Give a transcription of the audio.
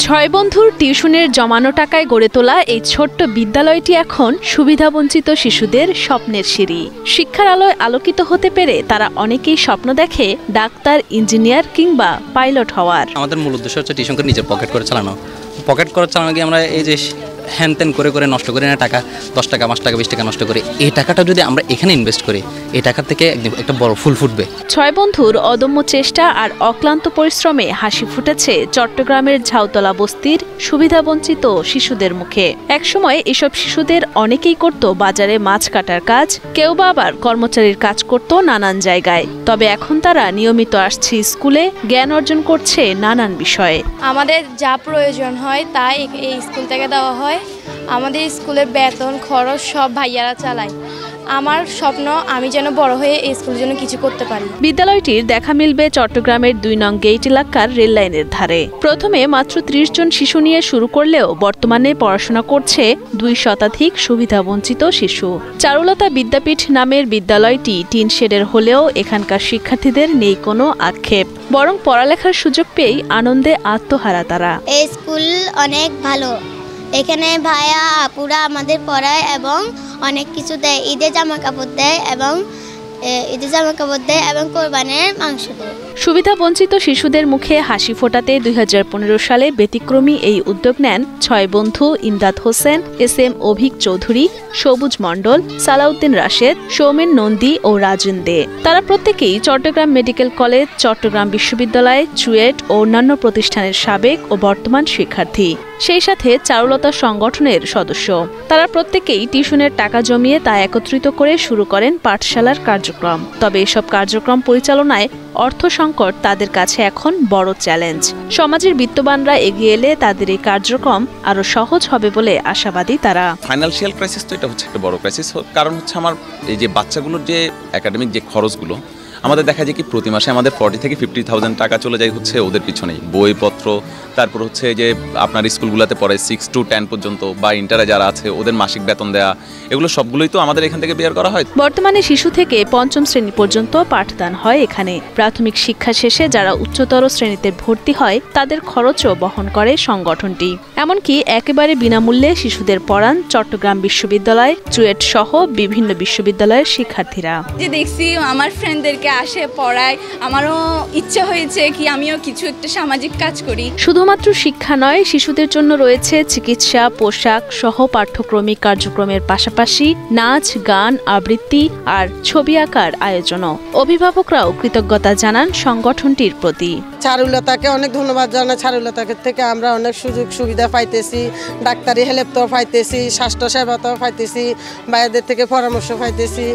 ছয় বন্ধুর টিউশনের জমানো টাকায় গড়ে তোলা এই ছোট্ট বিদ্যালয়টি এখন সুবিধাবঞ্চিত শিশুদের স্বপ্নের সিঁড়ি। শিক্ষার আলোয় আলোকিত হতে পেরে তারা অনেকেই স্বপ্ন দেখে ডাক্তার, ইঞ্জিনিয়ার কিংবা পাইলট হওয়ার। আমাদের মূল উদ্দেশ্য হচ্ছে টিউশনকে নিজের পকেট করে চালানো। পকেট করে চালানো গিয়ে আমরা এই যে হ্যান ত্যান করে করে নষ্ট করি না টাকা, 10 টাকা 5 টাকা 20 টাকা নষ্ট করি, এই টাকাটা যদি আমরা এখানে ইনভেস্ট করি এই টাকা থেকে একটা বড় ফুল ফুটবে। ছয় বন্ধুর অদম্য চেষ্টা আর অক্লান্ত পরিশ্রমে হাসি ফুটেছে চট্টগ্রামের ঝাউতলা বস্তির সুবিধাবঞ্চিত শিশুদের মুখে। একসময় এসব শিশুদের অনেকেই করত বাজারে মাছ কাটার কাজ, কেউ বা আবার কর্মচারীর কাজ করত নানান জায়গায়। তবে এখন তারা নিয়মিত আসছে স্কুলে, জ্ঞান অর্জন করছে নানান বিষয়ে। আমাদের যা প্রয়োজন হয় তাই এই স্কুল থেকে দেওয়া হয়। আমাদের স্কুলের বেতন খরচ সব ভাইয়ারা চালায়। আমার স্বপ্ন আমি যেন বড় হয়ে এই স্কুলের জন্য কিছু করতে পারি। বিদ্যালয়টির দেখা মিলবে চট্টগ্রামের 2 নং গেইট এলাকার রেল লাইনের ধারে। প্রথমে মাত্র 30 জন শিশু নিয়ে শুরু করলেও বর্তমানে পড়াশোনা করছে 2 শতাধিক সুবিধাবঞ্চিত শিশু। চারুলতা বিদ্যাপীঠ নামের বিদ্যালয়টি টিন শেডের হলেও এখানকার শিক্ষার্থীদের নেই কোনো আক্ষেপ, বরং পড়ালেখার সুযোগ পেয়েই আনন্দে আত্মহারা তারা। এই স্কুল অনেক ভালো, এখানে ভাইয়া আপুরা আমাদের পড়ায় এবং অনেক কিছু দেয়, ঈদের জামা কাপড় দেয় এবং কোরবানির মাংস দেয়। সুবিধাবঞ্চিত শিশুদের মুখে হাসি ফোটাতে 2015 সালে ব্যতিক্রমী এই উদ্যোগ নেন 6 বন্ধু ইমদাদ হোসেন, SM অভিক চৌধুরী, সবুজ মণ্ডল, সালাউদ্দিন রাশেদ, সৌমেন নন্দী ও রাজেন দে। তারা প্রত্যেকেই চট্টগ্রাম মেডিকেল কলেজ, চট্টগ্রাম বিশ্ববিদ্যালয়, চুয়েট ও অন্যান্য প্রতিষ্ঠানের সাবেক ও বর্তমান শিক্ষার্থী, সেই সাথে চারুলতা সংগঠনের সদস্য। তারা প্রত্যেকেই টিউশনের টাকা জমিয়ে তা একত্রিত করে শুরু করেন পাঠশালার কার্যক্রম। তবে এসব কার্যক্রম পরিচালনায় অর্থ সংকট তাদের কাছে এখন বড় চ্যালেঞ্জ। সমাজের বিত্তবানরা এগিয়ে এলে তাদের এই কার্যক্রম আরো সহজ হবে বলে আশাবাদী তারা। ফাইন্যান্সিয়াল ক্রাইসিস তো এটা হচ্ছে একটা বড় ক্রাইসিস, কারণ হচ্ছে আমার এই যে বাচ্চাগুলোর যে একাডেমিক যে খরচগুলো আমাদের দেখা যায় কি প্রতি মাসে আমাদের 40 থেকে 50,000 টাকা চলে যায় হচ্ছে ওদের পিছনেই, বইপত্র, তারপর হচ্ছে যে আপনার স্কুলগুলোতে পড়ে 6 to 10 পর্যন্ত বা ইন্টারে যারা আছে ওদের মাসিক বেতন দেয়া, এগুলো সবগুলোই তো আমাদের এখান থেকে বের করা হয়। বর্তমানে শিশু থেকে 5ম শ্রেণী পর্যন্ত পাঠদান হয় এখানে। প্রাথমিক শিক্ষা শেষে যারা উচ্চতর শ্রেণীতে ভর্তি হয় তাদের খরচও বহন করে সংগঠনটি। এমনকি একেবারে বিনামূল্যে শিশুদের পড়ান চট্টগ্রাম বিশ্ববিদ্যালয়, চুয়েট সহ বিভিন্ন বিশ্ববিদ্যালয়ের শিক্ষার্থীরা। যে দেখছি আমার ফ্রেন্ডদেরকে আসে পড়ায়, আমারও ইচ্ছা হয়েছে কি আমিও কিছু একটা সামাজিক কাজ করি। শুধুমাত্র শিক্ষা নয়, শিশুদের জন্য রয়েছে চিকিৎসা, পোশাক সহ পাঠ্যক্রমিক কার্যক্রমের পাশাপাশি নাচ, গান, আবৃত্তি আর ছবি আঁকার আয়োজনও। অভিভাবকরাও কৃতজ্ঞতা জানান সংগঠনটির প্রতি। চারুলতাকে অনেক ধন্যবাদ জানাই। চারুলতাকে থেকে আমরা অনেক সুযোগ সুবিধা পাইতেছি, ডাক্তারি হেল্প তো পাইতেছি, স্বাস্থ্য সেবা তো পাইতেছি, বাইরেদের থেকে পরামর্শ পাইতেছি।